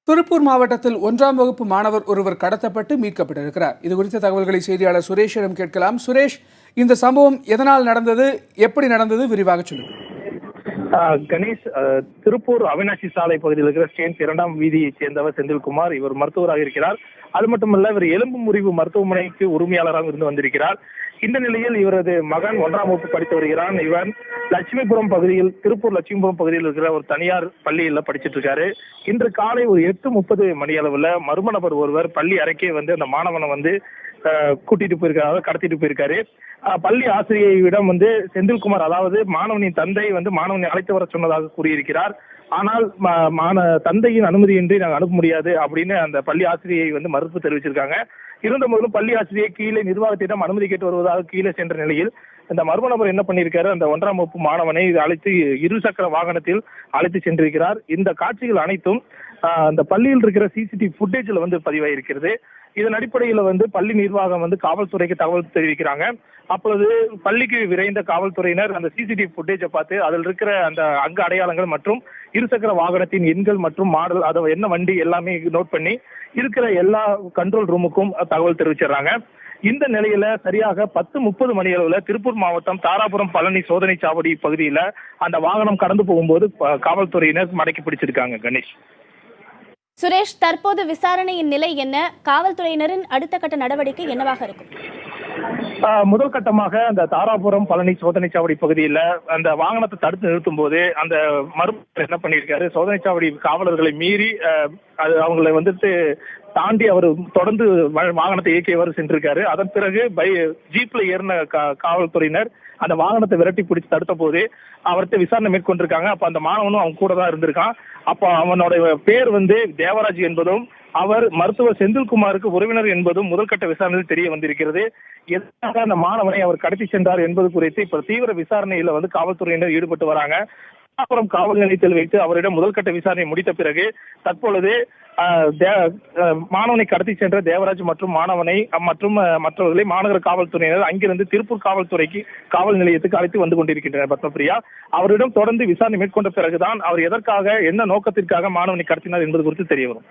திருப்பூர் மாவட்டத்தில் 1ஆம் வகுப்பு மாணவர் ஒருவர் கடத்தப்பட்டு மீட்கப்பட்டிருக்கிறார். இது குறித்த தகவல்களை செய்தியாளர் சுரேஷிடம் கேட்கலாம். சுரேஷ், இந்த சம்பவம் எதனால் நடந்தது, எப்படி நடந்தது, விரிவாக சொல்லுங்கள். கணேஷ், திருப்பூர் அவினாசி சாலை பகுதியில் இருக்கிற ஸ்டேன்ஸ் 2ஆம் வீதியைச் சேர்ந்தவர் செந்தில்குமார். இவர் மருத்துவராக இருக்கிறார். அது மட்டுமல்ல, இவர் எலும்பு முறிவு மருத்துவமனைக்கு உரிமையாளராக இருந்து வந்திருக்கிறார். இந்த நிலையில் இவரது மகன் 1ஆம் வகுப்பு படித்து வருகிறான். இவன் லட்சுமிபுரம் பகுதியில், திருப்பூர் லட்சுமிபுரம் பகுதியில் இருக்கிற ஒரு தனியார் பள்ளியில் படிச்சிட்டு இருக்காரு. இன்று காலை ஒரு 8:30 மணி அளவுல மர்ம நபர் ஒருவர் பள்ளி அறைக்கே வந்து அந்த மாணவனை கூட்டிட்டு போயிருக்காரு, கடத்திட்டு போயிருக்காரு. பள்ளி ஆசிரியரிடம் செந்தில்குமார், அதாவது மாணவனின் தந்தை மாணவனை அழைத்து வர சொன்னதாக கூறியிருக்கிறார். ஆனால் தந்தையின் அனுமதியின்றி நாங்கள் அனுப்ப முடியாது அப்படின்னு அந்த பள்ளி ஆசிரியை மறுப்பு தெரிவிச்சிருக்காங்க. இருந்த போதிலும் பள்ளி ஆசிரியை கீழே நிர்வாகத்திடம் அனுமதி கேட்டு வருவதாக கீழே சென்ற நிலையில் இந்த மர்ம நபர் என்ன பண்ணியிருக்காரு, அந்த 1ஆம் வகுப்பு மாணவனை அழைத்து இருசக்கர வாகனத்தில் அழைத்து சென்றிருக்கிறார். இந்த காட்சிகள் அனைத்தும் அந்த பள்ளியில் இருக்கிற சிசிடிவி ஃபுட்டேஜ்ல பதிவாயிருக்கிறது. இதன் அடிப்படையில் பள்ளி நிர்வாகம் காவல்துறைக்கு தகவல் தெரிவிக்கிறாங்க. அப்பொழுது பள்ளிக்கு விரைந்த காவல்துறையினர் அந்த சிசிடிவி ஃபுட்டேஜை பார்த்து அதில் இருக்கிற அந்த அங்க அடையாளங்கள் மற்றும் இருசக்கர வாகனத்தின் எண்கள் மற்றும் மாடல், அதை என்ன வண்டி எல்லாமே நோட் பண்ணி இருக்கிற எல்லா கண்ட்ரோல் ரூமுக்கும் தகவல் தெரிவிச்சிடறாங்க. இந்த நிலையில சரியாக 10:30 மணி அளவுல திருப்பூர் மாவட்டம் தாராபுரம் பழனி சோதனை சாவடி பகுதியில அந்த வாகனம் கடந்து போகும்போது காவல்துறையினர் மடக்கி பிடிச்சிருக்காங்க. கணேஷ், சுரேஷ், தற்போது விசாரணையின் நிலை என்ன? காவல்துறையினரின் அடுத்த கட்ட நடவடிக்கை என்னவாக இருக்கும்? முதல் கட்டமாக அந்த தாராபுரம் பழனி சோதனை சாவடி பகுதியில அந்த வாகனத்தை தடுத்து நிறுத்தும் போது அந்த மர்மர் என்ன பண்ணியிருக்காரு, சோதனை சாவடி காவலர்களை மீறி அது அவங்களை தாண்டி அவர் தொடர்ந்து வாகனத்தை இயக்கியவர் சென்றிருக்காரு. அதன் பிறகு ஜீப்ல ஏறின காவல்துறையினர் அந்த வாகனத்தை விரட்டி பிடிச்சு தடுத்த போது அவர்கிட்ட விசாரணை மேற்கொண்டிருக்காங்க. அப்ப அந்த மாணவனும் அவங்க கூட தான் இருந்திருக்கான். அப்ப அவனோட பேர் தேவராஜ் என்பதும் அவர் மருத்துவர் செந்தில்குமாருக்கு உறவினர் என்பதும் முதல்கட்ட விசாரணையில் தெரிய வந்திருக்கிறது. எதற்காக அந்த மாணவனை அவர் கடத்தி சென்றார் என்பது குறித்து இப்ப தீவிர விசாரணையில காவல்துறையினர் ஈடுபட்டு வராங்க. அப்புறம் காவல் நிலையத்தில் வைத்து அவரிடம் முதல்கட்ட விசாரணை முடித்த பிறகு தற்பொழுது மாணவனை கடத்தி சென்ற தேவராஜ் மற்றும் மாணவனை மற்றும் மற்றவர்களை மாநகர காவல்துறையினர் அங்கிருந்து திருப்பூர் காவல் நிலையத்துக்கு அழைத்து வந்து கொண்டிருக்கின்றனர். பத்மபிரியா, அவரிடம் தொடர்ந்து விசாரணை மேற்கொண்ட பிறகுதான் அவர் எதற்காக, என்ன நோக்கத்திற்காக மாணவனை கடத்தினார் என்பது குறித்து தெரிய வரும்.